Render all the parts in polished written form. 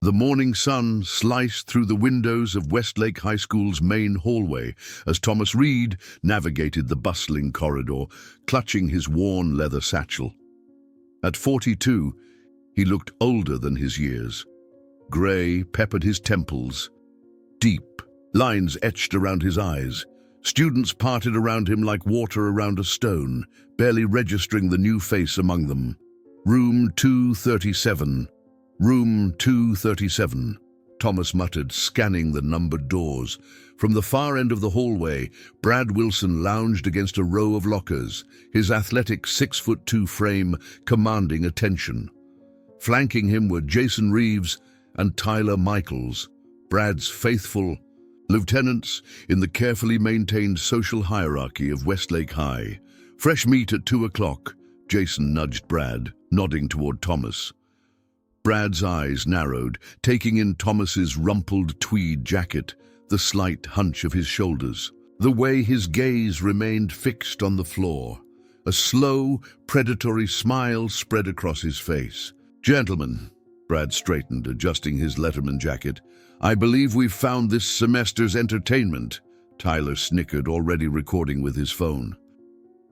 The morning sun sliced through the windows of Westlake High School's main hallway as Thomas Reed navigated the bustling corridor, clutching his worn leather satchel. At 42, he looked older than his years. Grey peppered his temples. Deep lines etched around his eyes. Students parted around him like water around a stone, barely registering the new face among them. Room 237. Room 237, Thomas muttered, scanning the numbered doors. From the far end of the hallway, Brad Wilson lounged against a row of lockers, his athletic 6'2" frame commanding attention. Flanking him were Jason Reeves and Tyler Michaels, Brad's faithful lieutenants in the carefully maintained social hierarchy of Westlake High. Fresh meat at 2 o'clock, Jason nudged Brad, nodding toward Thomas. Brad's eyes narrowed, taking in Thomas's rumpled tweed jacket, the slight hunch of his shoulders. The way his gaze remained fixed on the floor. A slow, predatory smile spread across his face. "Gentlemen," Brad straightened, adjusting his Letterman jacket, "I believe we've found this semester's entertainment." Tyler snickered, already recording with his phone.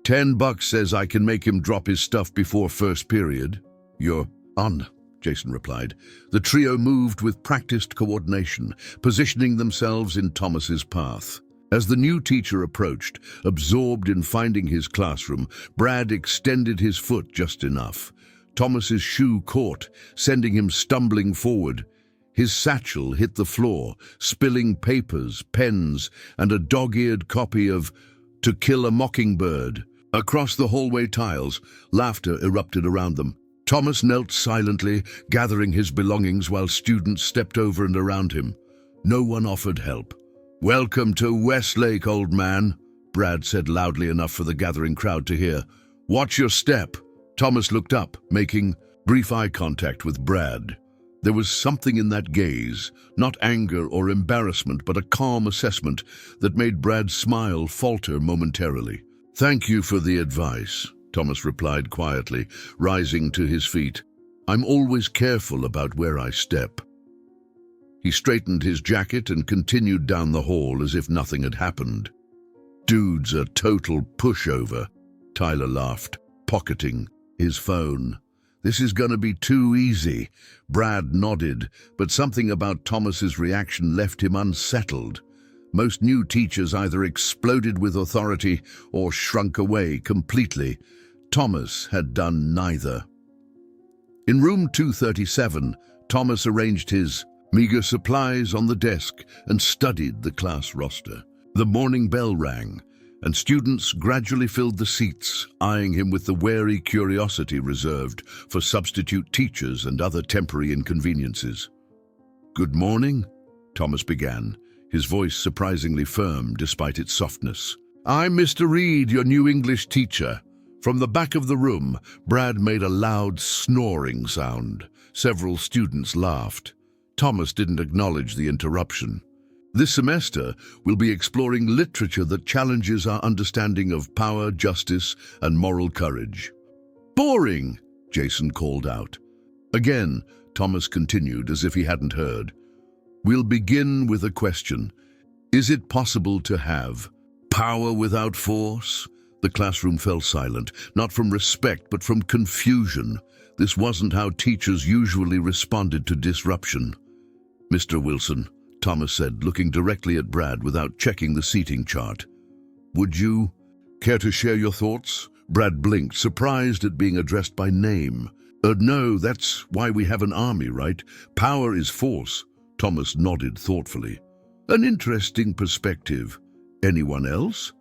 $10 says I can make him drop his stuff before first period. "You're on," Jason replied. The trio moved with practiced coordination, positioning themselves in Thomas's path. As the new teacher approached, absorbed in finding his classroom, Brad extended his foot just enough. Thomas's shoe caught, sending him stumbling forward. His satchel hit the floor, spilling papers, pens, and a dog-eared copy of To Kill a Mockingbird. Across the hallway tiles, laughter erupted around them. Thomas knelt silently, gathering his belongings while students stepped over and around him. No one offered help. "Welcome to Westlake, old man," Brad said loudly enough for the gathering crowd to hear. "Watch your step." Thomas looked up, making brief eye contact with Brad. There was something in that gaze, not anger or embarrassment, but a calm assessment that made Brad's smile falter momentarily. "Thank you for the advice," Thomas replied quietly, rising to his feet. "I'm always careful about where I step." He straightened his jacket and continued down the hall as if nothing had happened. "Dude's a total pushover," Tyler laughed, pocketing his phone. "This is gonna be too easy." Brad nodded, but something about Thomas's reaction left him unsettled. Most new teachers either exploded with authority or shrunk away completely. Thomas had done neither. In room 237, Thomas arranged his meager supplies on the desk and studied the class roster. The morning bell rang, and students gradually filled the seats, eyeing him with the wary curiosity reserved for substitute teachers and other temporary inconveniences. "Good morning," Thomas began, his voice surprisingly firm despite its softness. "I'm Mr. Reed, your new English teacher." From the back of the room, Brad made a loud snoring sound. Several students laughed. Thomas didn't acknowledge the interruption. "This semester, we'll be exploring literature that challenges our understanding of power, justice, and moral courage." "Boring," Jason called out. Again, Thomas continued as if he hadn't heard. "We'll begin with a question. Is it possible to have power without force?" The classroom fell silent, not from respect but from confusion. This wasn't how teachers usually responded to disruption. "Mr. Wilson," Thomas said, looking directly at Brad without checking the seating chart. "Would you care to share your thoughts?" Brad blinked, surprised at being addressed by name. No, that's why we have an army, right? Power is force." Thomas nodded thoughtfully. "An interesting perspective. Anyone else?"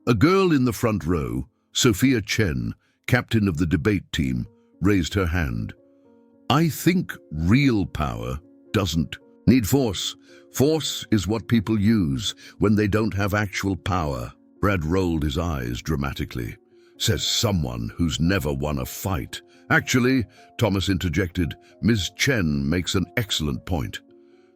A girl in the front row, Sophia Chen, captain of the debate team, raised her hand. "I think real power doesn't need force. Force is what people use when they don't have actual power." Brad rolled his eyes dramatically. "Says someone who's never won a fight." "Actually," Thomas interjected, "Ms. Chen makes an excellent point.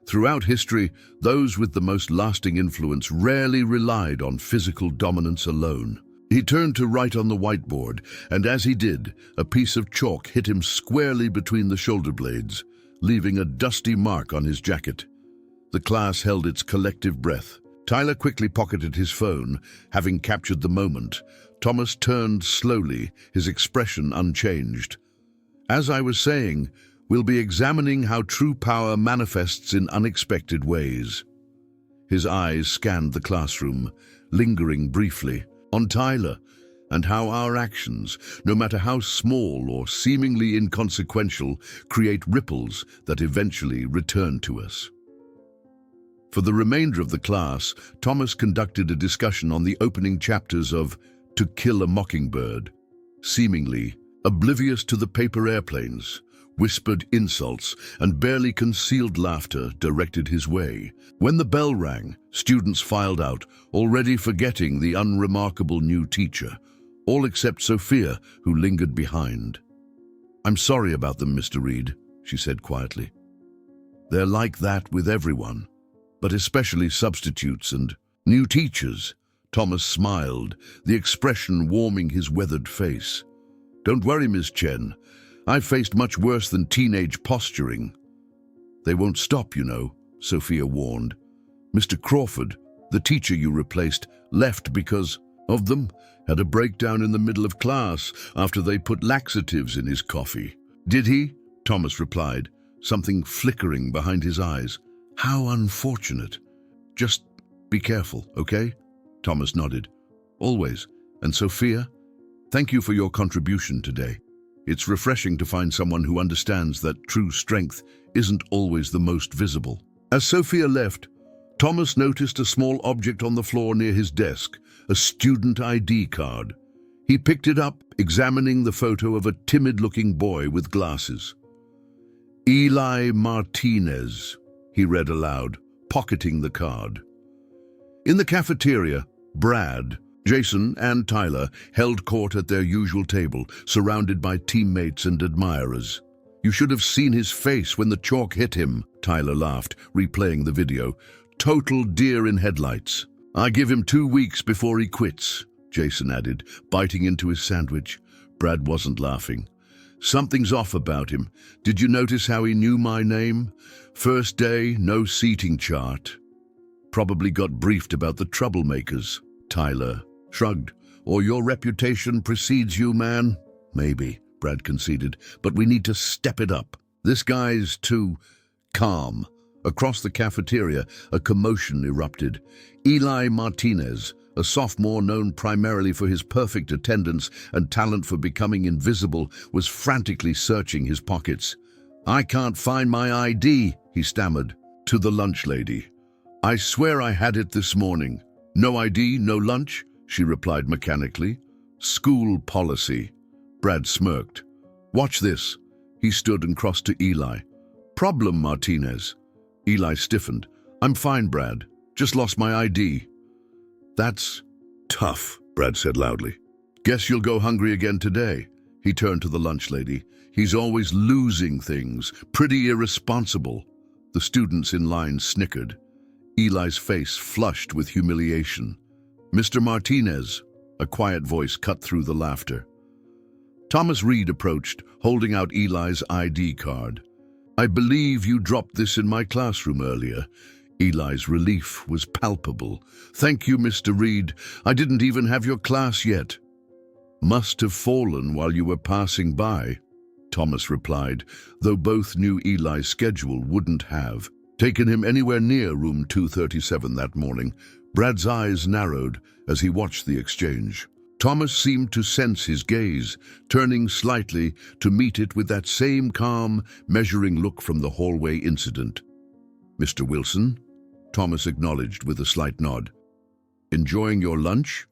Throughout history, those with the most lasting influence rarely relied on physical dominance alone." He turned to write on the whiteboard, and as he did, a piece of chalk hit him squarely between the shoulder blades. leaving a dusty mark on his jacket. The class held its collective breath. Tyler quickly pocketed his phone, having captured the moment. Thomas turned slowly, his expression unchanged. As I was saying, we'll be examining how true power manifests in unexpected ways. His eyes scanned the classroom, lingering briefly on Tyler, and how our actions, no matter how small or seemingly inconsequential, create ripples that eventually return to us. For the remainder of the class, Thomas conducted a discussion on the opening chapters of To Kill a Mockingbird. Seemingly oblivious to the paper airplanes, whispered insults and barely concealed laughter directed his way. When the bell rang, students filed out, already forgetting the unremarkable new teacher, all except Sophia, who lingered behind. "I'm sorry about them, Mr. Reed," she said quietly. "They're like that with everyone, but especially substitutes and new teachers." Thomas smiled, the expression warming his weathered face. "Don't worry, Miss Chen. I've faced much worse than teenage posturing." "They won't stop, you know," Sophia warned. "Mr. Crawford, the teacher you replaced, left because of them, had a breakdown in the middle of class after they put laxatives in his coffee." "Did he?" Thomas replied, something flickering behind his eyes. "How unfortunate. Just be careful, okay?" Thomas nodded. "Always. And Sophia, thank you for your contribution today. It's refreshing to find someone who understands that true strength isn't always the most visible." As Sophia left, Thomas noticed a small object on the floor near his desk, a student ID card. He picked it up, examining the photo of a timid-looking boy with glasses. "Eli Martinez," he read aloud, pocketing the card. In the cafeteria, Brad, Jason, and Tyler held court at their usual table, surrounded by teammates and admirers. "You should have seen his face when the chalk hit him," Tyler laughed, replaying the video. "Total deer in headlights." "I give him 2 weeks before he quits," Jason added, biting into his sandwich. Brad wasn't laughing. "Something's off about him. Did you notice how he knew my name? First day, no seating chart. Probably got briefed about the troublemakers." Tyler shrugged. "Or your reputation precedes you, man?" "Maybe," Brad conceded, "but we need to step it up. This guy's too calm." Across the cafeteria, a commotion erupted. Eli Martinez, a sophomore known primarily for his perfect attendance and talent for becoming invisible, was frantically searching his pockets. "I can't find my ID," he stammered. To the lunch lady, "I swear I had it this morning." "No ID, no lunch?" she replied mechanically. "School policy." Brad smirked. "Watch this." He stood and crossed to Eli. "Problem, Martinez." Eli stiffened. "I'm fine, Brad. Just lost my ID." "That's tough," Brad said loudly. "Guess you'll go hungry again today." He turned to the lunch lady. "He's always losing things. Pretty irresponsible." The students in line snickered. Eli's face flushed with humiliation. "Mr. Martinez," a quiet voice cut through the laughter. Thomas Reed approached, holding out Eli's ID card. "I believe you dropped this in my classroom earlier." Eli's relief was palpable. "Thank you, Mr. Reed. I didn't even have your class yet." "Must have fallen while you were passing by," Thomas replied, though both knew Eli's schedule wouldn't have taken him anywhere near room 237 that morning. Brad's eyes narrowed as he watched the exchange. Thomas seemed to sense his gaze, turning slightly to meet it with that same calm, measuring look from the hallway incident. "Mr. Wilson?" Thomas acknowledged with a slight nod. "Enjoying your lunch?"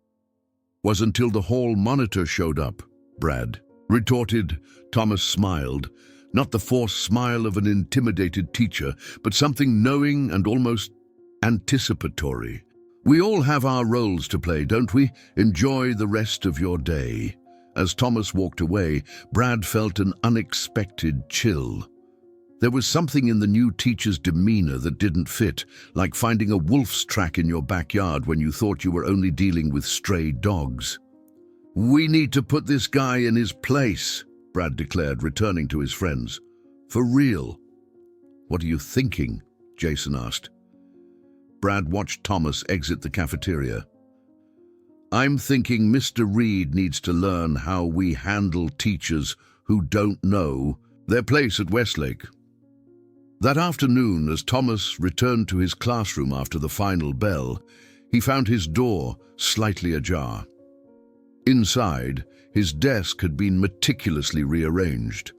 "Was until the hall monitor showed up," Brad retorted. Thomas smiled, not the forced smile of an intimidated teacher, but something knowing and almost anticipatory. "We all have our roles to play, don't we? Enjoy the rest of your day." As Thomas walked away, Brad felt an unexpected chill. There was something in the new teacher's demeanor that didn't fit, like finding a wolf's track in your backyard when you thought you were only dealing with stray dogs. "We need to put this guy in his place," Brad declared, returning to his friends. "For real." "What are you thinking?" Jason asked. Brad watched Thomas exit the cafeteria. "I'm thinking Mr. Reed needs to learn how we handle teachers who don't know their place at Westlake." That afternoon, as Thomas returned to his classroom after the final bell, he found his door slightly ajar. Inside, his desk had been meticulously rearranged.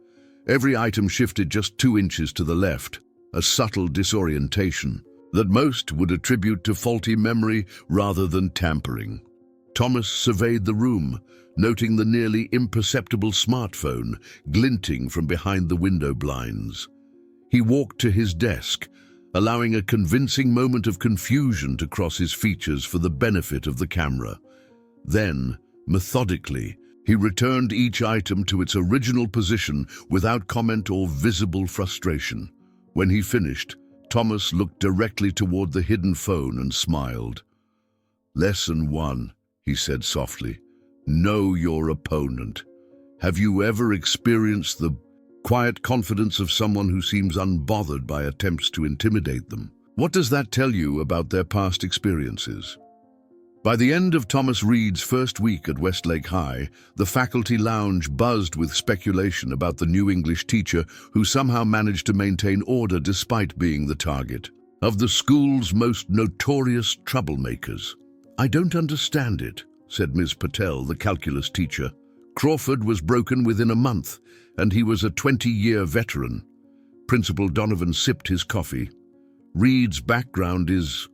Every item shifted just 2 inches to the left, a subtle disorientation that most would attribute to faulty memory rather than tampering. Thomas surveyed the room, noting the nearly imperceptible smartphone glinting from behind the window blinds. He walked to his desk, allowing a convincing moment of confusion to cross his features for the benefit of the camera. Then, methodically, he returned each item to its original position without comment or visible frustration. When he finished, Thomas looked directly toward the hidden phone and smiled. "Lesson 1, he said softly. "Know your opponent. Have you ever experienced the quiet confidence of someone who seems unbothered by attempts to intimidate them? What does that tell you about their past experiences?" By the end of Thomas Reed's first week at Westlake High, the faculty lounge buzzed with speculation about the new English teacher who somehow managed to maintain order despite being the target of the school's most notorious troublemakers. "I don't understand it," said Ms. Patel, the calculus teacher. "Crawford was broken within a month, and he was a 20-year veteran." Principal Donovan sipped his coffee. "Reed's background is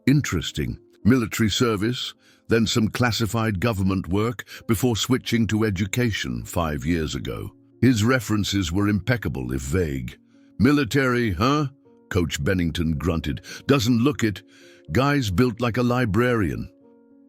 interesting. Military service, then some classified government work before switching to education 5 years ago. His references were impeccable, if vague. Military, huh?" Coach Bennington grunted. "Doesn't look it. Guy's built like a librarian."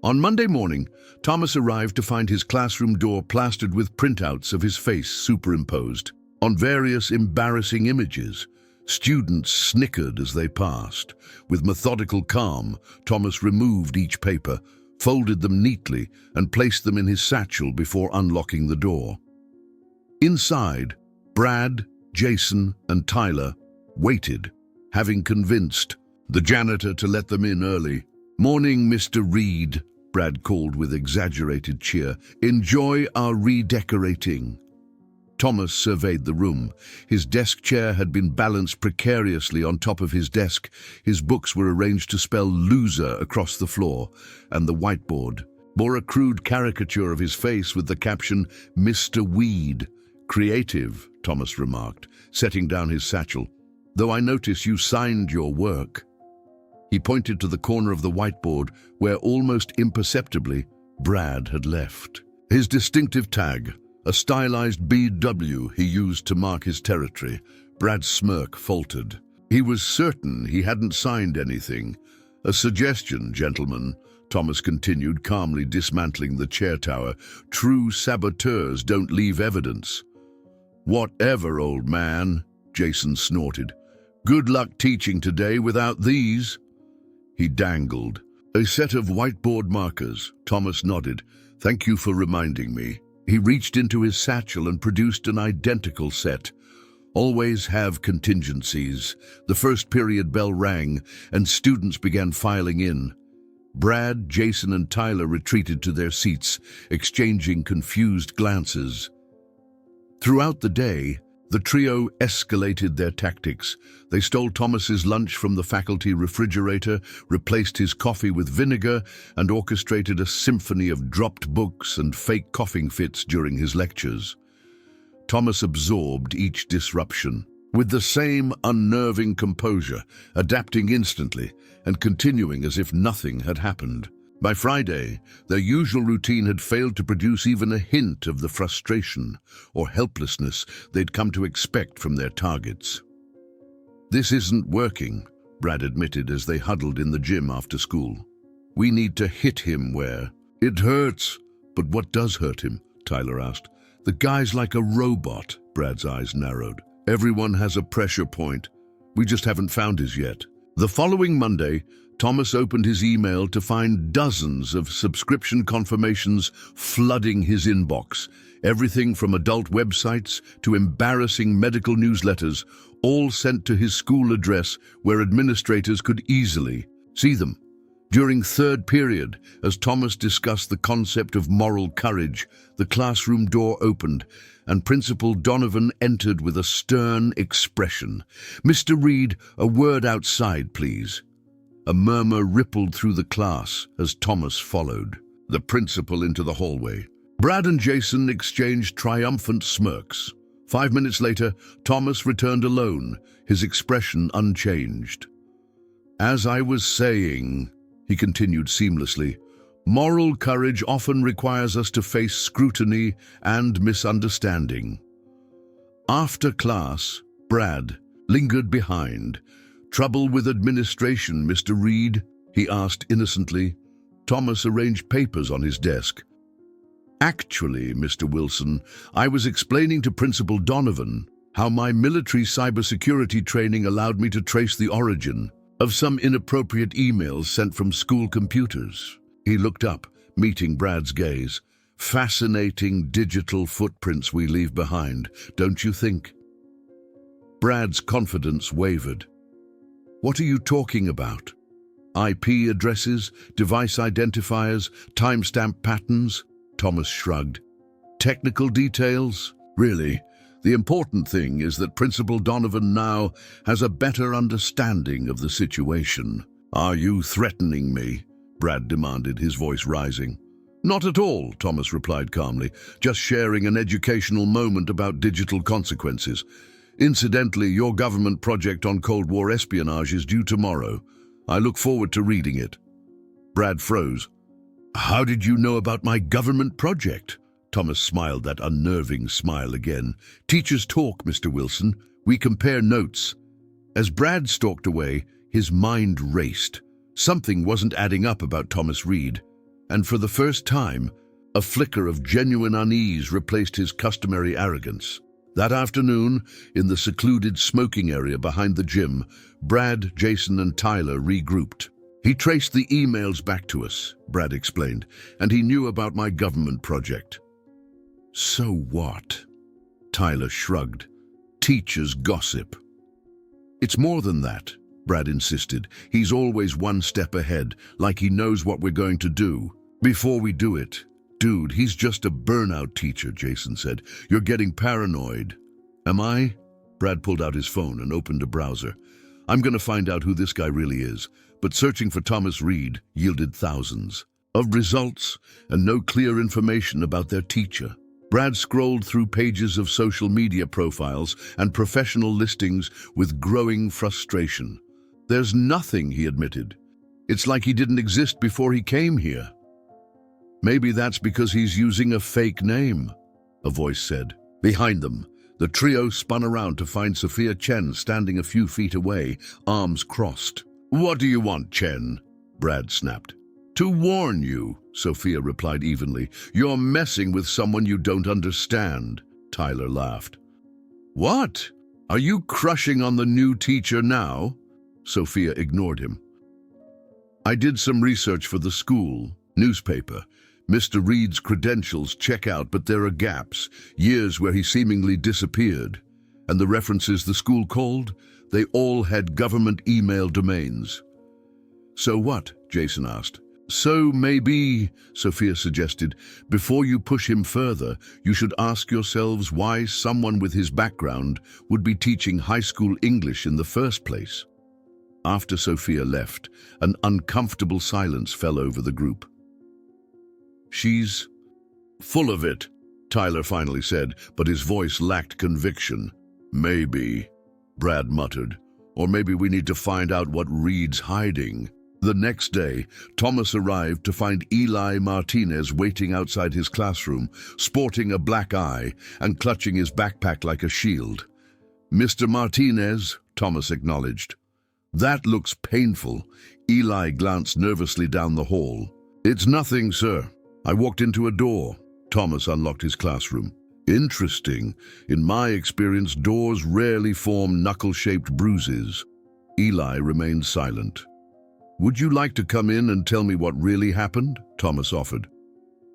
On Monday morning, Thomas arrived to find his classroom door plastered with printouts of his face superimposed on various embarrassing images. Students snickered as they passed. With methodical calm, Thomas removed each paper, folded them neatly, and placed them in his satchel before unlocking the door. Inside, Brad, Jason, and Tyler waited, having convinced the janitor to let them in early. "Morning, Mr. Reed," Brad called with exaggerated cheer. "Enjoy our redecorating." Thomas surveyed the room. His desk chair had been balanced precariously on top of his desk. His books were arranged to spell loser across the floor, and the whiteboard bore a crude caricature of his face with the caption, "Mr. Weed." "Creative," Thomas remarked, setting down his satchel. "Though I notice you signed your work." He pointed to the corner of the whiteboard where, almost imperceptibly, Brad had left his distinctive tag, a stylized BW he used to mark his territory. Brad's smirk faltered. He was certain he hadn't signed anything. "A suggestion, gentlemen," Thomas continued, calmly dismantling the chair tower. "True saboteurs don't leave evidence." "Whatever, old man," Jason snorted. "Good luck teaching today without these." He dangled a set of whiteboard markers. Thomas nodded. "Thank you for reminding me." He reached into his satchel and produced an identical set. Always have contingencies. The first period bell rang, and students began filing in. Brad, Jason, and Tyler retreated to their seats, exchanging confused glances. Throughout the day, the trio escalated their tactics. They stole Thomas's lunch from the faculty refrigerator, replaced his coffee with vinegar, and orchestrated a symphony of dropped books and fake coughing fits during his lectures. Thomas absorbed each disruption with the same unnerving composure, adapting instantly and continuing as if nothing had happened. By Friday, their usual routine had failed to produce even a hint of the frustration or helplessness they'd come to expect from their targets. "This isn't working," Brad admitted as they huddled in the gym after school. "We need to hit him where it hurts." "But what does hurt him?" Tyler asked. "The guy's like a robot." Brad's eyes narrowed. "Everyone has a pressure point. We just haven't found his yet." The following Monday, Thomas opened his email to find dozens of subscription confirmations flooding his inbox. Everything from adult websites to embarrassing medical newsletters, all sent to his school address where administrators could easily see them. During third period, as Thomas discussed the concept of moral courage, the classroom door opened and Principal Donovan entered with a stern expression. "Mr. Reed, a word outside, please." A murmur rippled through the class as Thomas followed the principal into the hallway. Brad and Jason exchanged triumphant smirks. 5 minutes later, Thomas returned alone, his expression unchanged. "As I was saying," he continued seamlessly, "moral courage often requires us to face scrutiny and misunderstanding." After class, Brad lingered behind. "Trouble with administration, Mr. Reed?" he asked innocently. Thomas arranged papers on his desk. "Actually, Mr. Wilson, I was explaining to Principal Donovan how my military cybersecurity training allowed me to trace the origin of some inappropriate emails sent from school computers." He looked up, meeting Brad's gaze. "Fascinating digital footprints we leave behind, don't you think?" Brad's confidence wavered. "What are you talking about? IP addresses, device identifiers, timestamp patterns?" Thomas shrugged. "Technical details? Really? The important thing is that Principal Donovan now has a better understanding of the situation." "Are you threatening me?" Brad demanded, his voice rising. "Not at all," Thomas replied calmly, "just sharing an educational moment about digital consequences. Incidentally, your government project on Cold War espionage is due tomorrow. I look forward to reading it." Brad froze. "How did you know about my government project?" Thomas smiled that unnerving smile again. "Teachers talk, Mr. Wilson. We compare notes." As Brad stalked away, his mind raced. Something wasn't adding up about Thomas Reed, and for the first time, a flicker of genuine unease replaced his customary arrogance. That afternoon, in the secluded smoking area behind the gym, Brad, Jason, and Tyler regrouped. "He traced the emails back to us," Brad explained, "and he knew about my government project." "So what?" Tyler shrugged. "Teachers gossip." "It's more than that," Brad insisted. "He's always one step ahead, like he knows what we're going to do before we do it." "Dude, he's just a burnout teacher," Jason said. "You're getting paranoid." "Am I?" Brad pulled out his phone and opened a browser. "I'm going to find out who this guy really is." But searching for Thomas Reed yielded thousands of results and no clear information about their teacher. Brad scrolled through pages of social media profiles and professional listings with growing frustration. "There's nothing," he admitted. "It's like he didn't exist before he came here." "Maybe that's because he's using a fake name," a voice said. Behind them, the trio spun around to find Sophia Chen standing a few feet away, arms crossed. "What do you want, Chen?" Brad snapped. "To warn you," Sophia replied evenly. "You're messing with someone you don't understand." Tyler laughed. "What? Are you crushing on the new teacher now?" Sophia ignored him. "I did some research for the school newspaper. Mr. Reed's credentials check out, but there are gaps, years where he seemingly disappeared. And the references the school called, they all had government email domains." "So what?" Jason asked. "So maybe," Sophia suggested, "before you push him further, you should ask yourselves why someone with his background would be teaching high school English in the first place." After Sophia left, an uncomfortable silence fell over the group. "She's full of it," Tyler finally said, but his voice lacked conviction. "Maybe," Brad muttered. "Or maybe we need to find out what Reed's hiding." The next day, Thomas arrived to find Eli Martinez waiting outside his classroom, sporting a black eye and clutching his backpack like a shield. "Mr. Martinez," Thomas acknowledged. "That looks painful." Eli glanced nervously down the hall. "It's nothing, sir. I walked into a door." Thomas unlocked his classroom. "Interesting. In my experience, doors rarely form knuckle-shaped bruises." Eli remained silent. "Would you like to come in and tell me what really happened?" Thomas offered.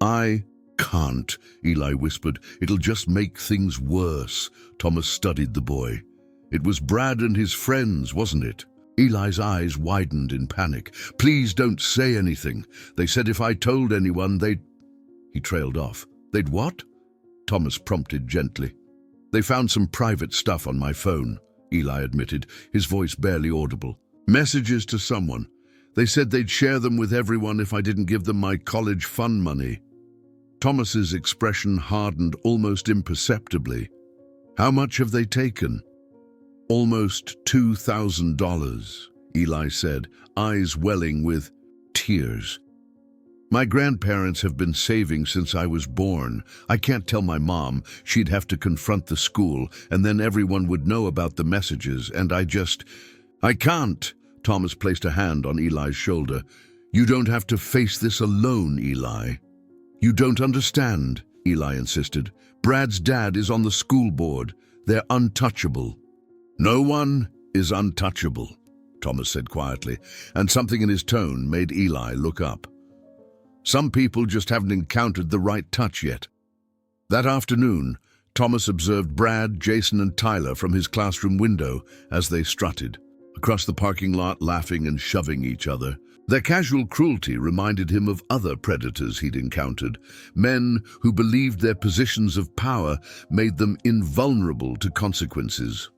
"I can't," Eli whispered. "It'll just make things worse." Thomas studied the boy. It was Brad and his friends, wasn't it? Eli's eyes widened in panic. Please don't say anything. They said if I told anyone, they'd... He trailed off. They'd what? Thomas prompted gently. They found some private stuff on my phone, Eli admitted, his voice barely audible. Messages to someone. They said they'd share them with everyone if I didn't give them my college fund money. Thomas's expression hardened almost imperceptibly. How much have they taken? Almost $2,000, Eli said, eyes welling with tears. My grandparents have been saving since I was born. I can't tell my mom. She'd have to confront the school, and then everyone would know about the messages, and I can't. Thomas placed a hand on Eli's shoulder. You don't have to face this alone, Eli. You don't understand, Eli insisted. Brad's dad is on the school board. They're untouchable. No one is untouchable, Thomas said quietly, and something in his tone made Eli look up. Some people just haven't encountered the right touch yet. That afternoon, Thomas observed Brad, Jason, and Tyler from his classroom window as they strutted across the parking lot, laughing and shoving each other. Their casual cruelty reminded him of other predators he'd encountered, men who believed their positions of power made them invulnerable to consequences.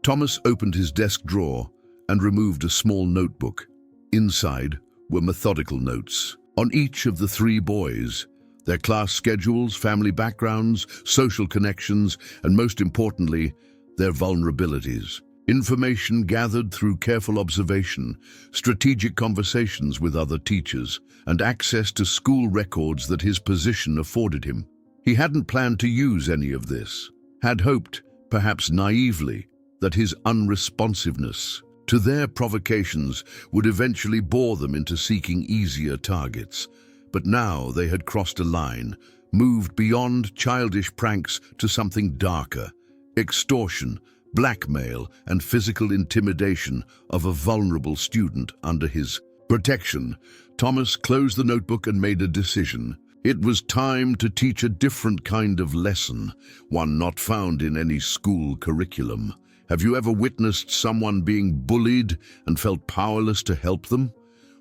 Thomas opened his desk drawer and removed a small notebook. Inside were methodical notes on each of the three boys, their class schedules, family backgrounds, social connections, and most importantly, their vulnerabilities. Information gathered through careful observation, strategic conversations with other teachers, and access to school records that his position afforded him. He hadn't planned to use any of this, had hoped, perhaps naively, that his unresponsiveness to their provocations would eventually bore them into seeking easier targets. But now they had crossed a line, moved beyond childish pranks to something darker: extortion, blackmail, and physical intimidation of a vulnerable student under his protection. Thomas closed the notebook and made a decision. It was time to teach a different kind of lesson, one not found in any school curriculum. Have you ever witnessed someone being bullied and felt powerless to help them?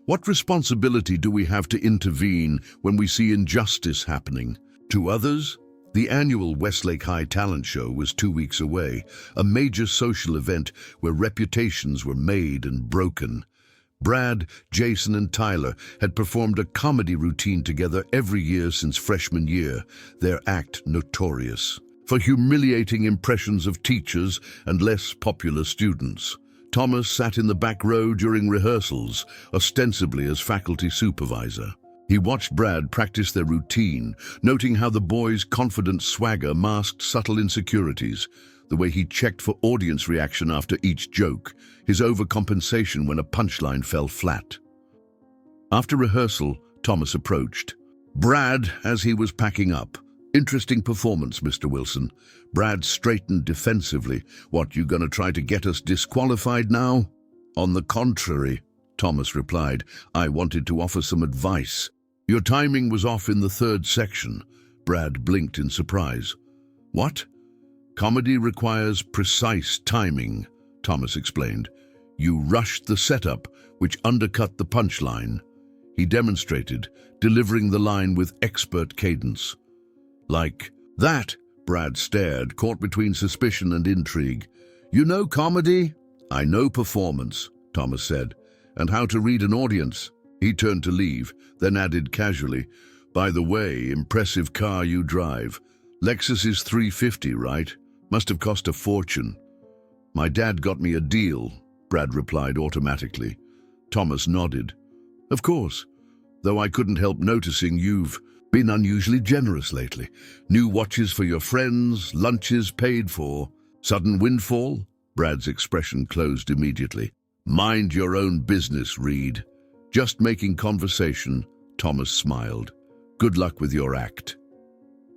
What responsibility do we have to intervene when we see injustice happening to others? The annual Westlake High Talent Show was 2 weeks away, a major social event where reputations were made and broken. Brad, Jason, and Tyler had performed a comedy routine together every year since freshman year, their act notorious for humiliating impressions of teachers and less popular students. Thomas sat in the back row during rehearsals, ostensibly as faculty supervisor. He watched Brad practice their routine, noting how the boy's confident swagger masked subtle insecurities, the way he checked for audience reaction after each joke, his overcompensation when a punchline fell flat. After rehearsal, Thomas approached Brad as he was packing up. Interesting performance, Mr. Wilson. Brad straightened defensively. What, you gonna try to get us disqualified now? On the contrary, Thomas replied. I wanted to offer some advice. Your timing was off in the third section. Brad blinked in surprise. What? Comedy requires precise timing, Thomas explained. You rushed the setup, which undercut the punchline. He demonstrated, delivering the line with expert cadence. Like that, Brad stared, caught between suspicion and intrigue. You know comedy? I know performance, Thomas said, and how to read an audience. He turned to leave, then added casually, by the way, impressive car you drive. Lexus is $350, right? Must have cost a fortune. My dad got me a deal, Brad replied automatically. Thomas nodded. Of course, though I couldn't help noticing you've been unusually generous lately. New watches for your friends, lunches paid for. Sudden windfall? Brad's expression closed immediately. Mind your own business, Reed. Just making conversation, Thomas smiled. Good luck with your act.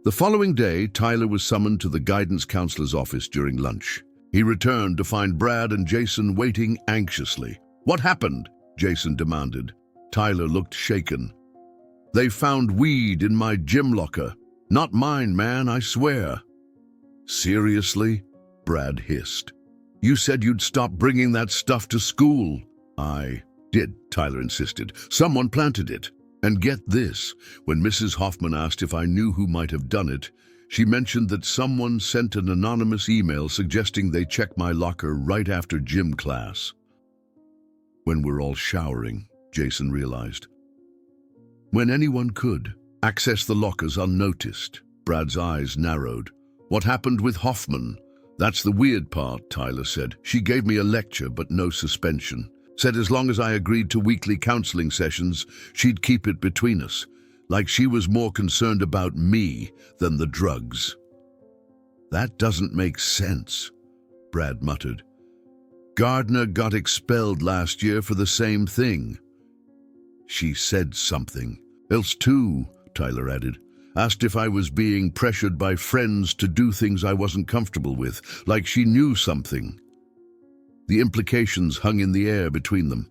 The following day, Tyler was summoned to the guidance counselor's office during lunch. He returned to find Brad and Jason waiting anxiously. What happened? Jason demanded. Tyler looked shaken. They found weed in my gym locker. Not mine, man, I swear. Seriously? Brad hissed. "You said you'd stop bringing that stuff to school." "I did," Tyler insisted. "Someone planted it." And get this, when Mrs. Hoffman asked if I knew who might have done it, she mentioned that someone sent an anonymous email suggesting they check my locker right after gym class. When we're all showering, Jason realized. When anyone could access the lockers unnoticed. Brad's eyes narrowed. "What happened with Hoffman?" "That's the weird part," Tyler said. "She gave me a lecture, but no suspension. Said as long as I agreed to weekly counseling sessions, she'd keep it between us. Like she was more concerned about me than the drugs." "That doesn't make sense," Brad muttered. "Gardner got expelled last year for the same thing." "She said something else too," Tyler added. "Asked if I was being pressured by friends to do things I wasn't comfortable with, like she knew something." The implications hung in the air between them.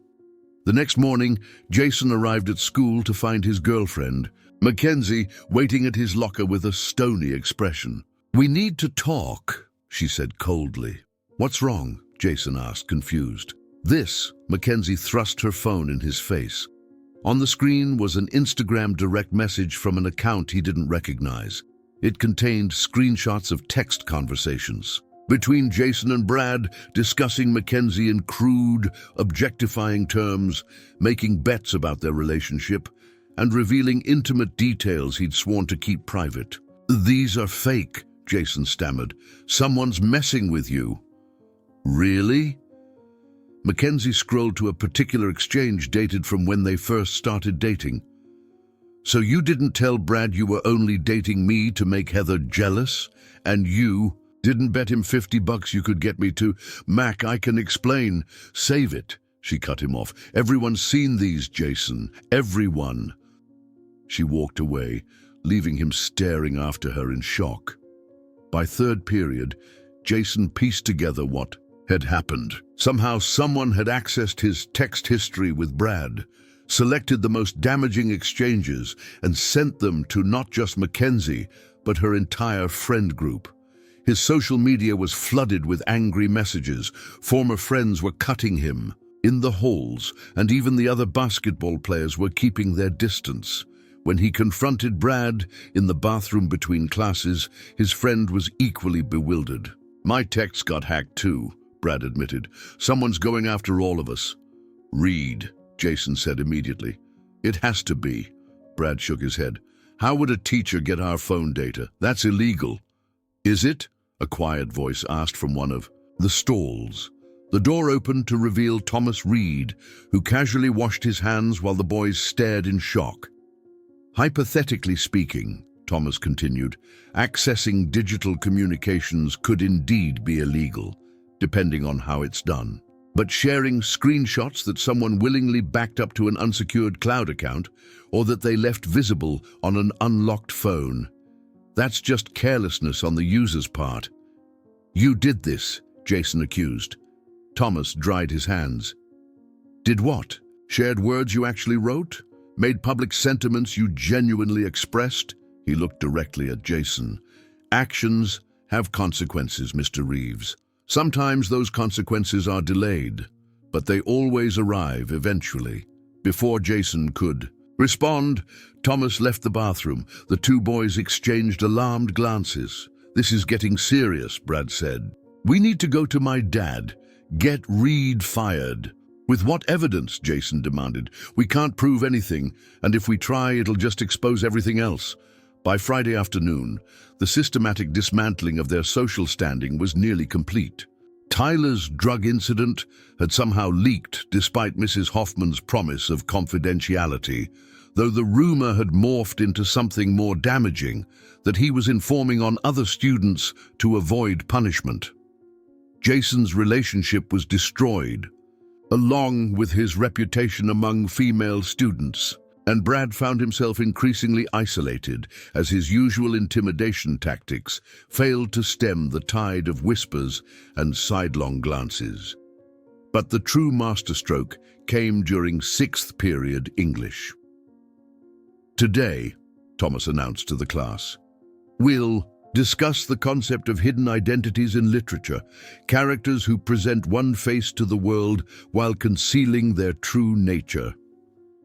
The next morning, Jason arrived at school to find his girlfriend, Mackenzie, waiting at his locker with a stony expression. "We need to talk," she said coldly. "What's wrong?" Jason asked, confused. "This," Mackenzie thrust her phone in his face. On the screen was an Instagram direct message from an account he didn't recognize. It contained screenshots of text conversations between Jason and Brad, discussing Mackenzie in crude, objectifying terms, making bets about their relationship, and revealing intimate details he'd sworn to keep private. "These are fake," Jason stammered. "Someone's messing with you." "Really?" Mackenzie scrolled to a particular exchange dated from when they first started dating. "So you didn't tell Brad you were only dating me to make Heather jealous? And you didn't bet him $50 you could get me to—" "Mac, I can explain." "Save it," she cut him off. "Everyone's seen these, Jason. Everyone." She walked away, leaving him staring after her in shock. By third period, Jason pieced together what had happened. Somehow someone had accessed his text history with Brad, selected the most damaging exchanges, and sent them to not just Mackenzie, but her entire friend group. His social media was flooded with angry messages. Former friends were cutting him in the halls, and even the other basketball players were keeping their distance. When he confronted Brad in the bathroom between classes, his friend was equally bewildered. "My texts got hacked too," Brad admitted. "Someone's going after all of us." "Reed," Jason said immediately. "It has to be." Brad shook his head. "How would a teacher get our phone data? That's illegal." "Is it?" a quiet voice asked from one of the stalls. The door opened to reveal Thomas Reed, who casually washed his hands while the boys stared in shock. "Hypothetically speaking," Thomas continued, "accessing digital communications could indeed be illegal, depending on how it's done. But sharing screenshots that someone willingly backed up to an unsecured cloud account, or that they left visible on an unlocked phone, that's just carelessness on the user's part." "You did this," Jason accused. Thomas dried his hands. "Did what? Shared words you actually wrote? Made public sentiments you genuinely expressed?" He looked directly at Jason. "Actions have consequences, Mr. Reeves. Sometimes those consequences are delayed, but they always arrive eventually." Before Jason could respond, Thomas left the bathroom. The two boys exchanged alarmed glances. "This is getting serious," Brad said. "We need to go to my dad. Get Reed fired." "With what evidence?" Jason demanded. "We can't prove anything, and if we try, it'll just expose everything else." By Friday afternoon, the systematic dismantling of their social standing was nearly complete. Tyler's drug incident had somehow leaked despite Mrs. Hoffman's promise of confidentiality, though the rumor had morphed into something more damaging, that he was informing on other students to avoid punishment. Jason's relationship was destroyed, along with his reputation among female students, and Brad found himself increasingly isolated as his usual intimidation tactics failed to stem the tide of whispers and sidelong glances. But the true masterstroke came during sixth period English. "Today," Thomas announced to the class, "we'll Discuss the concept of hidden identities in literature, characters who present one face to the world while concealing their true nature.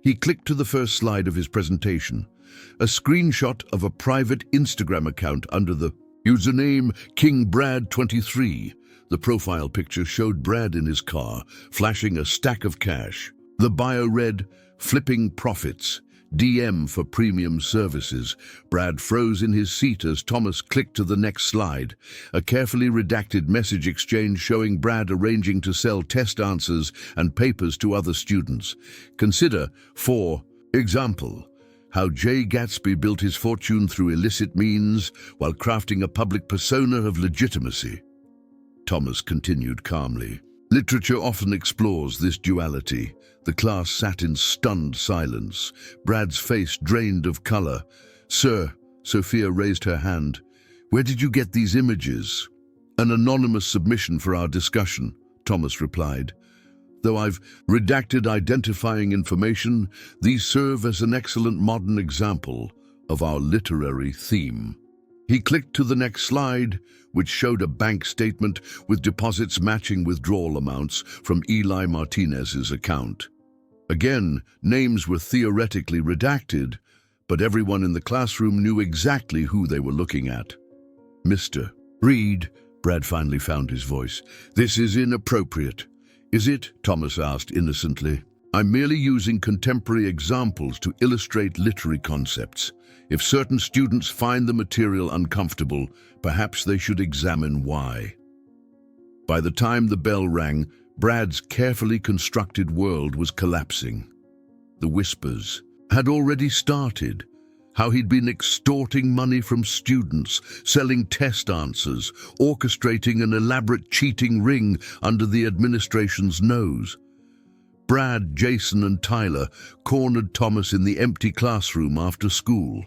He clicked to the first slide of his presentation, a screenshot of a private Instagram account under the username KingBrad23. The profile picture showed Brad in his car, flashing a stack of cash. The bio read, "Flipping profits. DM for premium services." Brad froze in his seat as Thomas clicked to the next slide, a carefully redacted message exchange showing Brad arranging to sell test answers and papers to other students. Consider, for example, how Jay Gatsby built his fortune through illicit means while crafting a public persona of legitimacy. Thomas continued calmly. Literature often explores this duality. The class sat in stunned silence, Brad's face drained of color. "Sir," Sophia raised her hand, "where did you get these images?" "An anonymous submission for our discussion," Thomas replied. "Though I've redacted identifying information, these serve as an excellent modern example of our literary theme." He clicked to the next slide, which showed a bank statement with deposits matching withdrawal amounts from Eli Martinez's account. Again, names were theoretically redacted, but everyone in the classroom knew exactly who they were looking at. "Mr. Reed," Brad finally found his voice, "this is inappropriate." "Is it?" Thomas asked innocently. "I'm merely using contemporary examples to illustrate literary concepts. If certain students find the material uncomfortable, perhaps they should examine why." By the time the bell rang, Brad's carefully constructed world was collapsing. The whispers had already started. How he'd been extorting money from students, selling test answers, orchestrating an elaborate cheating ring under the administration's nose. Brad, Jason, and Tyler cornered Thomas in the empty classroom after school.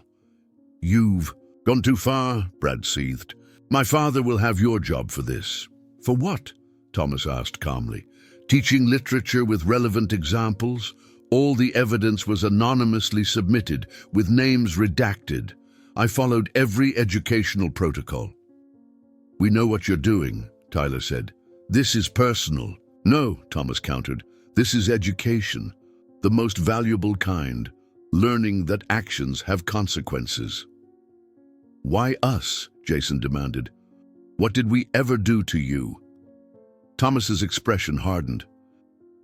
"You've gone too far," Brad seethed. "My father will have your job for this." "For what?" Thomas asked calmly. "Teaching literature with relevant examples. All the evidence was anonymously submitted, with names redacted. I followed every educational protocol." "We know what you're doing," Tyler said. "This is personal." "No," Thomas countered. "This is education, the most valuable kind, learning that actions have consequences." "Why us?" Jason demanded. "What did we ever do to you?" Thomas's expression hardened.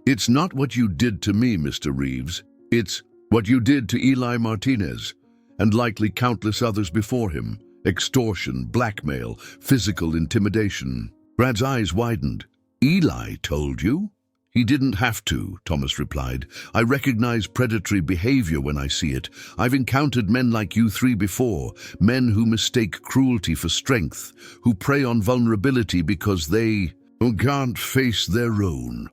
"It's not what you did to me, Mr. Reeves. It's what you did to Eli Martinez, and likely countless others before him. Extortion, blackmail, physical intimidation." Brad's eyes widened. "Eli told you?" "He didn't have to," Thomas replied. "I recognize predatory behavior when I see it. I've encountered men like you three before, men who mistake cruelty for strength, who prey on vulnerability because they can't face their own."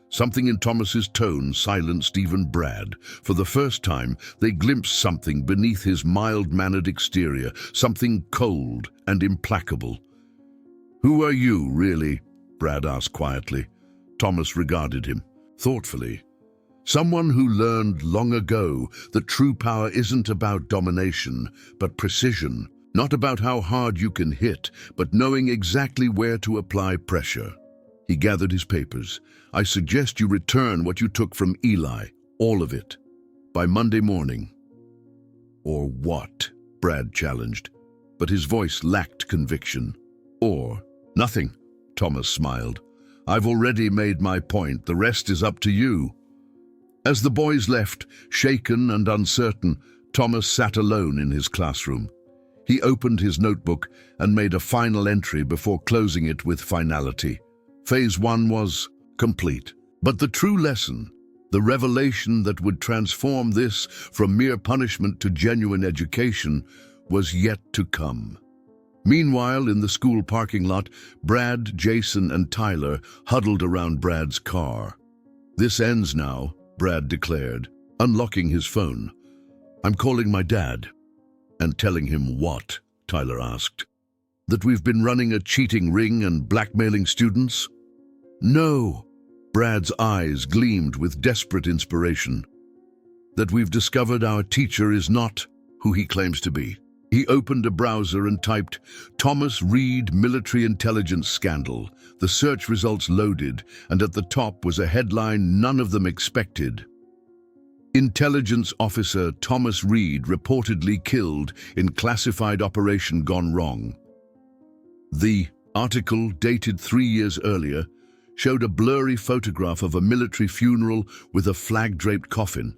Something in Thomas's tone silenced even Brad. For the first time, they glimpsed something beneath his mild-mannered exterior, something cold and implacable. "Who are you, really?" Brad asked quietly. Thomas regarded him thoughtfully. "Someone who learned long ago that true power isn't about domination, but precision. Not about how hard you can hit, but knowing exactly where to apply pressure." He gathered his papers. "I suggest you return what you took from Eli, all of it, by Monday morning." "Or what?" Brad challenged, but his voice lacked conviction. "Or nothing," Thomas smiled. "I've already made my point. The rest is up to you." As the boys left, shaken and uncertain, Thomas sat alone in his classroom. He opened his notebook and made a final entry before closing it with finality. Phase 1 was complete. But the true lesson, the revelation that would transform this from mere punishment to genuine education, was yet to come. Meanwhile, in the school parking lot, Brad, Jason, and Tyler huddled around Brad's car. "This ends now," Brad declared, unlocking his phone. "I'm calling my dad." "And telling him what?" Tyler asked. "That we've been running a cheating ring and blackmailing students?" "No." Brad's eyes gleamed with desperate inspiration. "That we've discovered our teacher is not who he claims to be." He opened a browser and typed, "Thomas Reed Military Intelligence Scandal." The search results loaded, and at the top was a headline none of them expected. Intelligence Officer Thomas Reed reportedly killed in classified operation gone wrong. The article, dated 3 years earlier, showed a blurry photograph of a military funeral with a flag-draped coffin.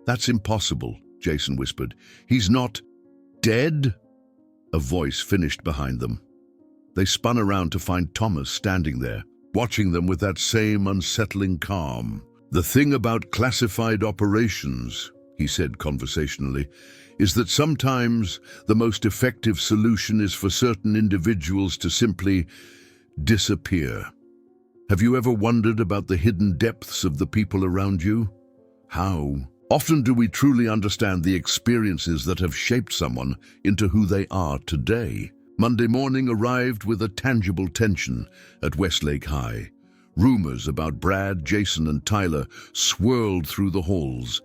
"That's impossible," Jason whispered. "He's not dead?" A voice finished behind them. They spun around to find Thomas standing there, watching them with that same unsettling calm. "The thing about classified operations," he said conversationally, "is that sometimes the most effective solution is for certain individuals to simply disappear. Have you ever wondered about the hidden depths of the people around you? How often do we truly understand the experiences that have shaped someone into who they are today?" Monday morning arrived with a tangible tension at Westlake High. Rumors about Brad, Jason, and Tyler swirled through the halls,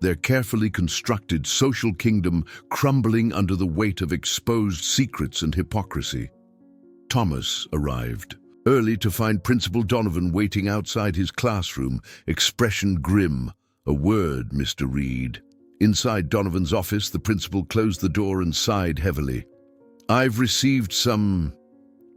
their carefully constructed social kingdom crumbling under the weight of exposed secrets and hypocrisy. Thomas arrived early to find Principal Donovan waiting outside his classroom, expression grim. "A word, Mr. Reed." Inside Donovan's office, the principal closed the door and sighed heavily. "I've received some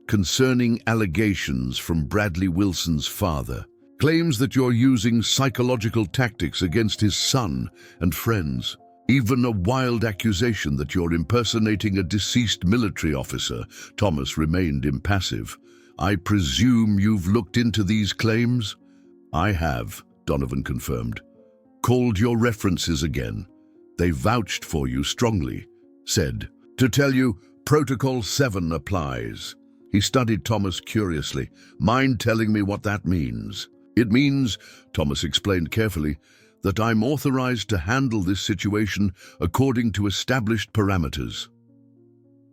concerning allegations from Bradley Wilson's father. Claims that you're using psychological tactics against his son and friends. Even a wild accusation that you're impersonating a deceased military officer." Thomas remained impassive. "I presume you've looked into these claims?" "I have," Donovan confirmed. "Called your references again. They vouched for you strongly. Said, to tell you, Protocol 7 applies." He studied Thomas curiously. "Mind telling me what that means?" "It means," Thomas explained carefully, "that I'm authorized to handle this situation according to established parameters."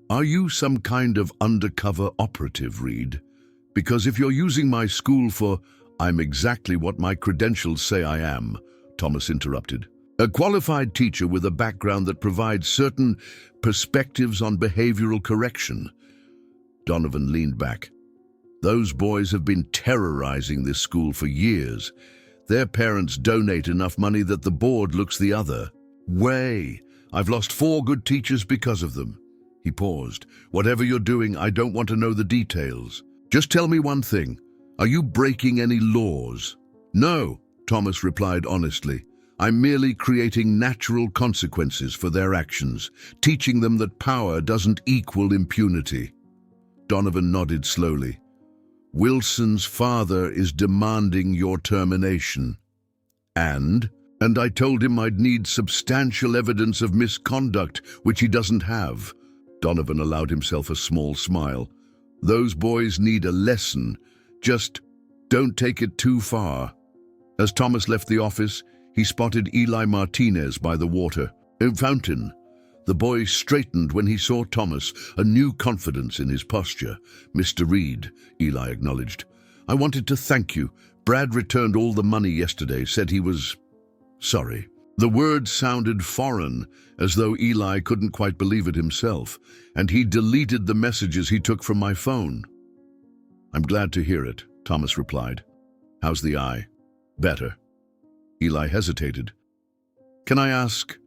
"Are you some kind of undercover operative, Reed? Because if you're using my school for—" "I'm exactly what my credentials say I am," Thomas interrupted. "A qualified teacher with a background that provides certain perspectives on behavioral correction." Donovan leaned back. "Those boys have been terrorizing this school for years. Their parents donate enough money that the board looks the other way. I've lost 4 good teachers because of them." He paused. "Whatever you're doing, I don't want to know the details. Just tell me one thing. Are you breaking any laws?" "No," Thomas replied honestly. "I'm merely creating natural consequences for their actions, teaching them that power doesn't equal impunity." Donovan nodded slowly. "Wilson's father is demanding your termination." And I told him I'd need substantial evidence of misconduct, which he doesn't have." Donovan allowed himself a small smile. "Those boys need a lesson. Just don't take it too far." As Thomas left the office, he spotted Eli Martinez by the water fountain. The boy straightened when he saw Thomas, a new confidence in his posture. "Mr. Reed," Eli acknowledged. "I wanted to thank you. Brad returned all the money yesterday, said he was sorry." The words sounded foreign, as though Eli couldn't quite believe it himself, and he deleted the messages he took from my phone. "I'm glad to hear it," Thomas replied. "How's the eye?" "Better." Eli hesitated. "Can I ask,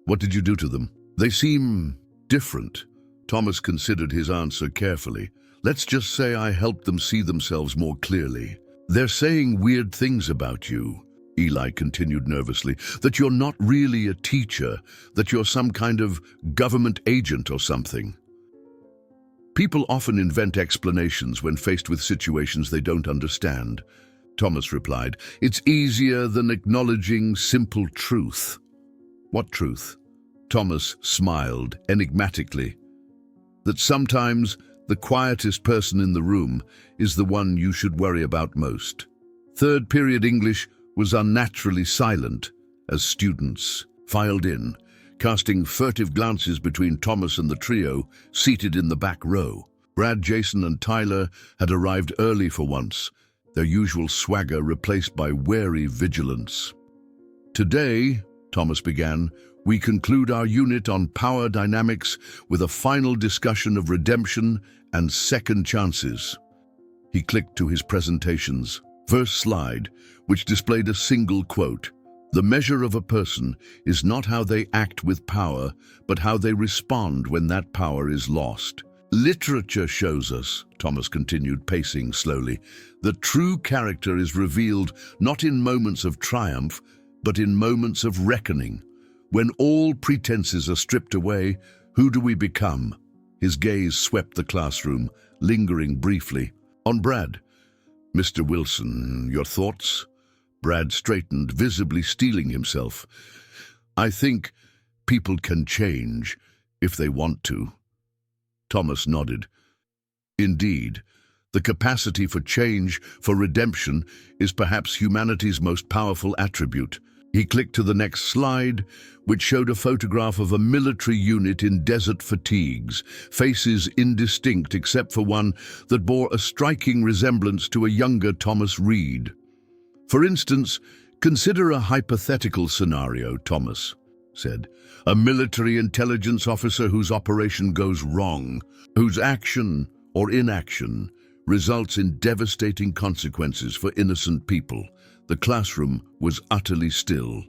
what did you do to them? They seem different." Thomas considered his answer carefully. "Let's just say I helped them see themselves more clearly. They're saying weird things about you," Eli continued nervously, "that you're not really a teacher, that you're some kind of government agent or something." "People often invent explanations when faced with situations they don't understand," Thomas replied. "It's easier than acknowledging simple truth." "What truth?" Thomas smiled enigmatically. "That sometimes the quietest person in the room is the one you should worry about most." Third period English was unnaturally silent as students filed in, casting furtive glances between Thomas and the trio seated in the back row. Brad, Jason, and Tyler had arrived early for once, their usual swagger replaced by wary vigilance. "Today," Thomas began, "we conclude our unit on power dynamics with a final discussion of redemption and second chances." He clicked to his presentation's first slide, which displayed a single quote. "The measure of a person is not how they act with power, but how they respond when that power is lost." "Literature shows us," Thomas continued, pacing slowly, "that true character is revealed not in moments of triumph, but in moments of reckoning. When all pretenses are stripped away, who do we become?" His gaze swept the classroom, lingering briefly on Brad. "Mr. Wilson, your thoughts?" Brad straightened, visibly steeling himself. "I think people can change if they want to." Thomas nodded. "Indeed, the capacity for change, for redemption, is perhaps humanity's most powerful attribute." He clicked to the next slide, which showed a photograph of a military unit in desert fatigues, faces indistinct except for one that bore a striking resemblance to a younger Thomas Reed. "For instance, consider a hypothetical scenario," Thomas said. "A military intelligence officer whose operation goes wrong, whose action or inaction results in devastating consequences for innocent people." The classroom was utterly still.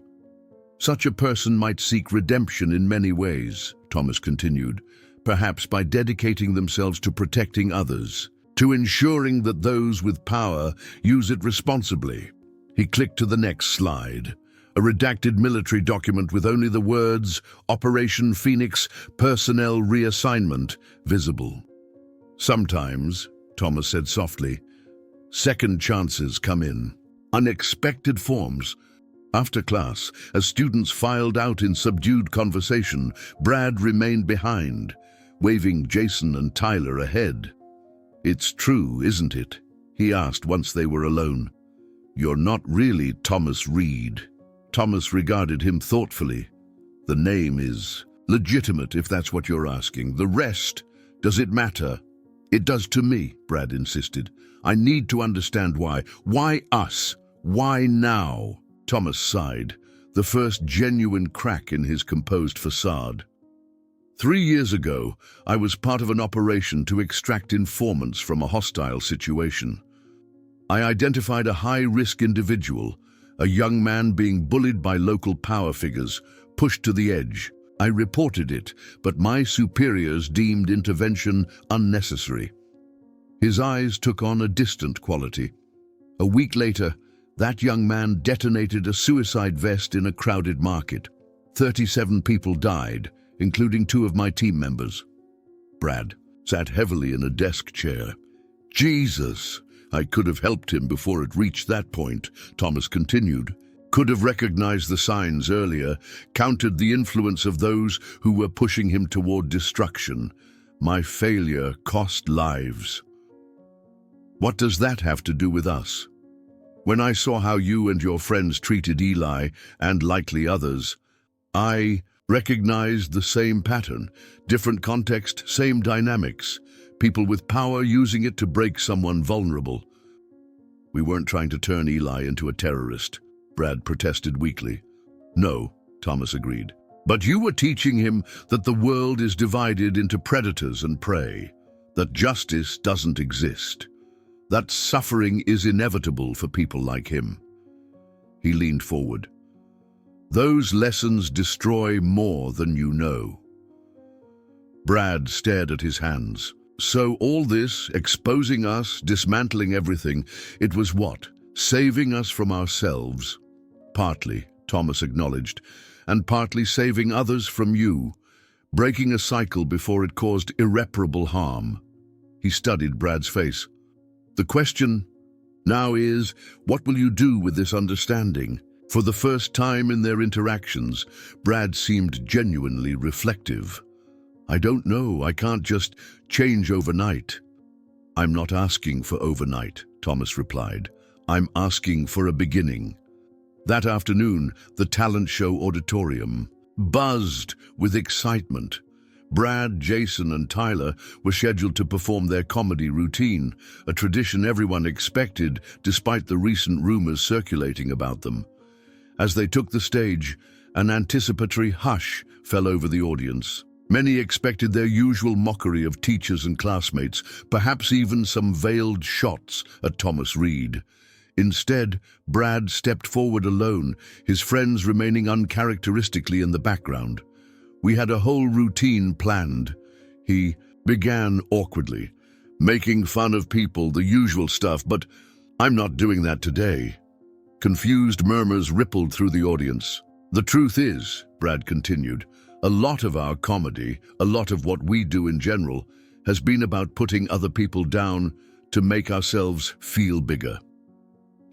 "Such a person might seek redemption in many ways," Thomas continued, "perhaps by dedicating themselves to protecting others, to ensuring that those with power use it responsibly." He clicked to the next slide, a redacted military document with only the words "Operation Phoenix Personnel Reassignment" visible. "Sometimes," Thomas said softly, "second chances come in unexpected forms." After class, as students filed out in subdued conversation, Brad remained behind, waving Jason and Tyler ahead. "It's true, isn't it?" he asked once they were alone. "You're not really Thomas Reed." Thomas regarded him thoughtfully. "The name is legitimate, if that's what you're asking. The rest, does it matter?" "It does to me," Brad insisted. "I need to understand why. Why us? Why now?" Thomas sighed, the first genuine crack in his composed facade. 3 years ago, I was part of an operation to extract informants from a hostile situation. I identified a high-risk individual, a young man being bullied by local power figures, pushed to the edge. I reported it, but my superiors deemed intervention unnecessary. His eyes took on a distant quality. A week later, that young man detonated a suicide vest in a crowded market. 37 people died, including 2 of my team members. Brad sat heavily in a desk chair. "Jesus, I could have helped him before it reached that point," Thomas continued. "Could have recognized the signs earlier, countered the influence of those who were pushing him toward destruction. My failure cost lives." "What does that have to do with us?" "When I saw how you and your friends treated Eli, and likely others, I recognized the same pattern. Different context, same dynamics. People with power using it to break someone vulnerable." "We weren't trying to turn Eli into a terrorist," Brad protested weakly. "No," Thomas agreed. "But you were teaching him that the world is divided into predators and prey, that justice doesn't exist, that suffering is inevitable for people like him." He leaned forward. "Those lessons destroy more than you know." Brad stared at his hands. "So all this, exposing us, dismantling everything, it was what? Saving us from ourselves?" "Partly," Thomas acknowledged, "and partly saving others from you, breaking a cycle before it caused irreparable harm." He studied Brad's face. "The question now is, what will you do with this understanding?" For the first time in their interactions, Brad seemed genuinely reflective. "I don't know. I can't just change overnight." "I'm not asking for overnight," Thomas replied. "I'm asking for a beginning." That afternoon, the talent show auditorium buzzed with excitement. Brad, Jason, and Tyler were scheduled to perform their comedy routine, a tradition everyone expected despite the recent rumors circulating about them. As they took the stage, An anticipatory hush fell over the audience. Many expected their usual mockery of teachers and classmates, perhaps even some veiled shots at Thomas Reed. Instead, Brad stepped forward alone, his friends remaining uncharacteristically in the background. We had a whole routine planned. He began awkwardly, making fun of people, the usual stuff, but I'm not doing that today. Confused murmurs rippled through the audience. The truth is, Brad continued, a lot of our comedy, a lot of what we do in general, has been about putting other people down to make ourselves feel bigger.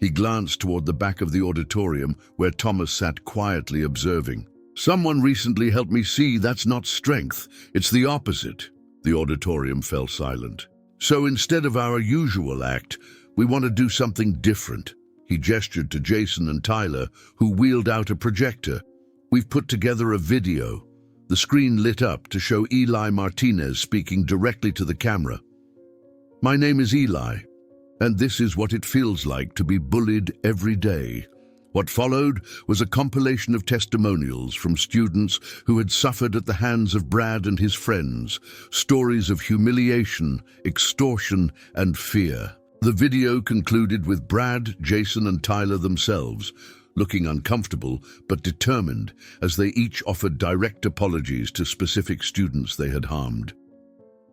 He glanced toward the back of the auditorium where Thomas sat quietly observing. Someone recently helped me see that's not strength, it's the opposite. The auditorium fell silent. So instead of our usual act, we want to do something different. He gestured to Jason and Tyler, who wheeled out a projector. We've put together a video. The screen lit up to show Eli Martinez speaking directly to the camera. My name is Eli, and this is what it feels like to be bullied every day. What followed was a compilation of testimonials from students who had suffered at the hands of Brad and his friends, stories of humiliation, extortion, and fear. The video concluded with Brad, Jason, and Tyler themselves, looking uncomfortable but determined as they each offered direct apologies to specific students they had harmed.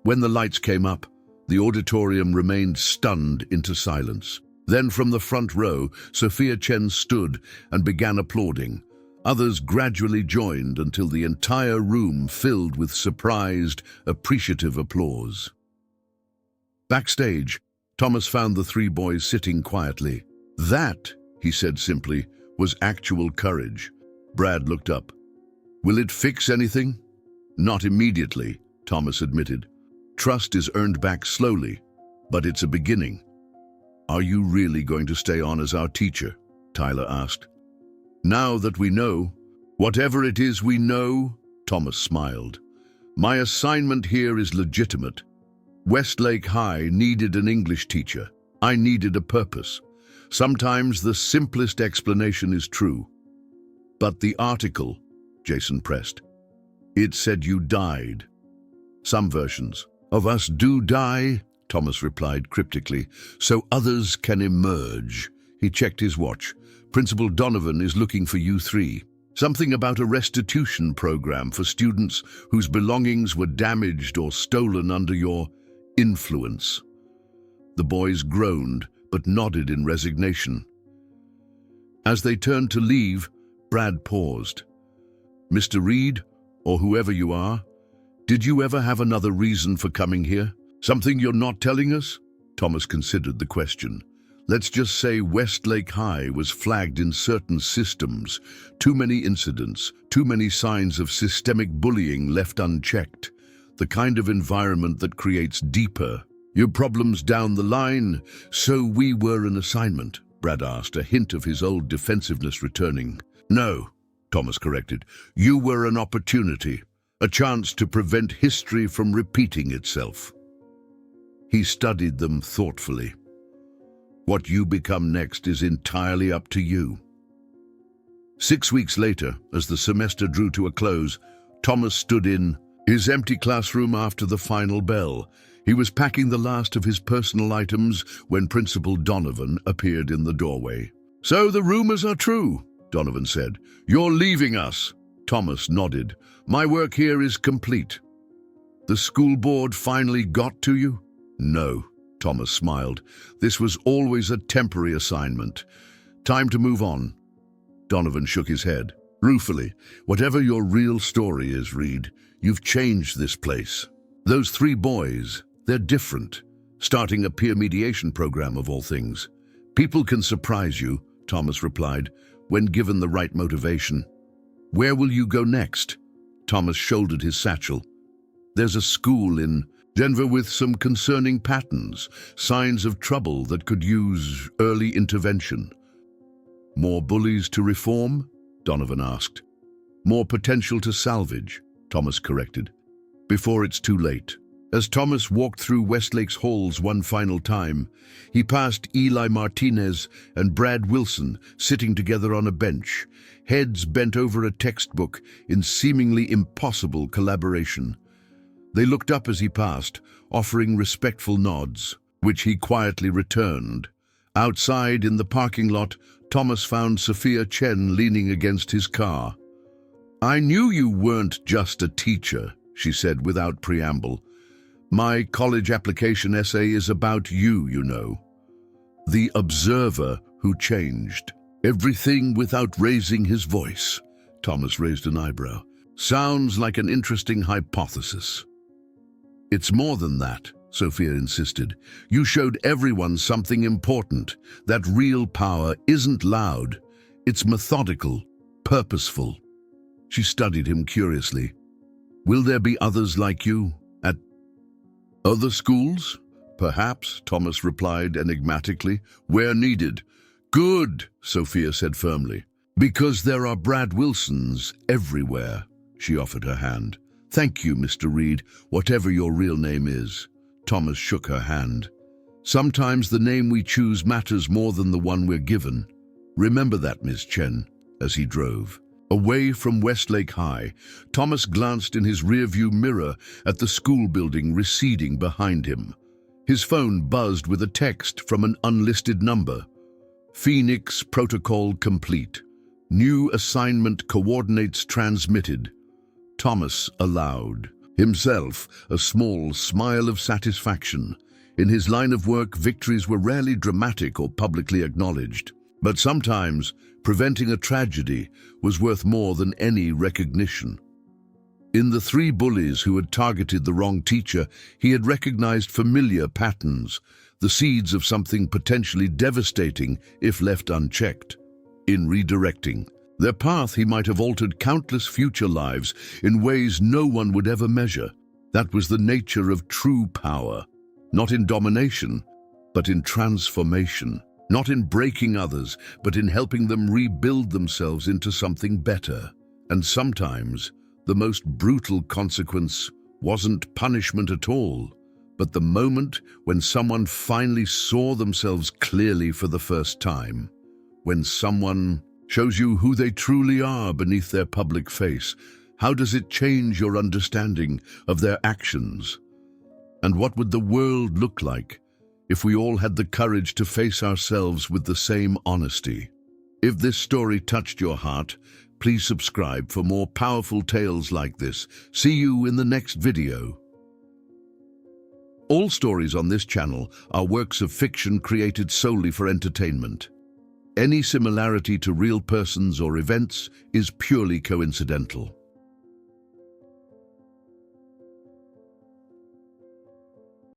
When the lights came up, the auditorium remained stunned into silence. Then from the front row, Sophia Chen stood and began applauding. Others gradually joined until the entire room filled with surprised, appreciative applause. Backstage, Thomas found the three boys sitting quietly. That, he said simply, was actual courage. Brad looked up. Will it fix anything? Not immediately, Thomas admitted. Trust is earned back slowly, but it's a beginning. Are you really going to stay on as our teacher? Tyler asked. Now that we know, whatever it is we know, Thomas smiled. My assignment here is legitimate. Westlake High needed an English teacher. I needed a purpose. Sometimes the simplest explanation is true. But the article, Jason pressed, it said you died. Some versions of us do die, Thomas replied cryptically, so others can emerge. He checked his watch. Principal Donovan is looking for you three. Something about a restitution program for students whose belongings were damaged or stolen under your influence. The boys groaned, but nodded in resignation. As they turned to leave, Brad paused. Mr. Reed, or whoever you are, did you ever have another reason for coming here? Something you're not telling us? Thomas considered the question. Let's just say Westlake High was flagged in certain systems. Too many incidents, too many signs of systemic bullying left unchecked. The kind of environment that creates deeper your problems down the line. So we were an assignment, Brad asked, a hint of his old defensiveness returning. No, Thomas corrected. You were an opportunity, a chance to prevent history from repeating itself. He studied them thoughtfully. What you become next is entirely up to you. 6 weeks later, as the semester drew to a close, Thomas stood in his empty classroom after the final bell. He was packing the last of his personal items when Principal Donovan appeared in the doorway. So the rumors are true, Donovan said. You're leaving us. Thomas nodded. My work here is complete. The school board finally got to you? No, Thomas smiled. This was always a temporary assignment. Time to move on. Donovan shook his head. Ruefully, whatever your real story is, Reed, you've changed this place. Those three boys, they're different. Starting a peer mediation program of all things. People can surprise you, Thomas replied, when given the right motivation. Where will you go next? Thomas shouldered his satchel. There's a school in Denver with some concerning patterns, signs of trouble that could use early intervention. More bullies to reform? Donovan asked. More potential to salvage, Thomas corrected. Before it's too late. As Thomas walked through Westlake's halls one final time, he passed Eli Martinez and Brad Wilson sitting together on a bench, heads bent over a textbook in seemingly impossible collaboration. They looked up as he passed, offering respectful nods, which he quietly returned. Outside in the parking lot, Thomas found Sophia Chen leaning against his car. "I knew you weren't just a teacher," she said without preamble. "My college application essay is about you, you know. The observer who changed everything without raising his voice." Thomas raised an eyebrow. "Sounds like an interesting hypothesis." "It's more than that," Sophia insisted. "You showed everyone something important, that real power isn't loud. It's methodical, purposeful." She studied him curiously. "Will there be others like you at other schools?" "Perhaps," Thomas replied enigmatically, "where needed." "Good," Sophia said firmly. "Because there are Brad Wilsons everywhere." She offered her hand. "Thank you, Mr. Reed, whatever your real name is." Thomas shook her hand. "Sometimes the name we choose matters more than the one we're given. Remember that, Miss Chen," as he drove. Away from Westlake High, Thomas glanced in his rearview mirror at the school building receding behind him. His phone buzzed with a text from an unlisted number. "Phoenix protocol complete. New assignment coordinates transmitted." Thomas allowed himself a small smile of satisfaction. In his line of work, victories were rarely dramatic or publicly acknowledged. But sometimes, preventing a tragedy was worth more than any recognition. In the three bullies who had targeted the wrong teacher, he had recognized familiar patterns, the seeds of something potentially devastating if left unchecked. In redirecting their path, he might have altered countless future lives in ways no one would ever measure. That was the nature of true power, not in domination, but in transformation. Not in breaking others, but in helping them rebuild themselves into something better. And sometimes, the most brutal consequence wasn't punishment at all, but the moment when someone finally saw themselves clearly for the first time. When someone shows you who they truly are beneath their public face, how does it change your understanding of their actions? And what would the world look like if we all had the courage to face ourselves with the same honesty? If this story touched your heart, please subscribe for more powerful tales like this. See you in the next video. All stories on this channel are works of fiction created solely for entertainment. Any similarity to real persons or events is purely coincidental.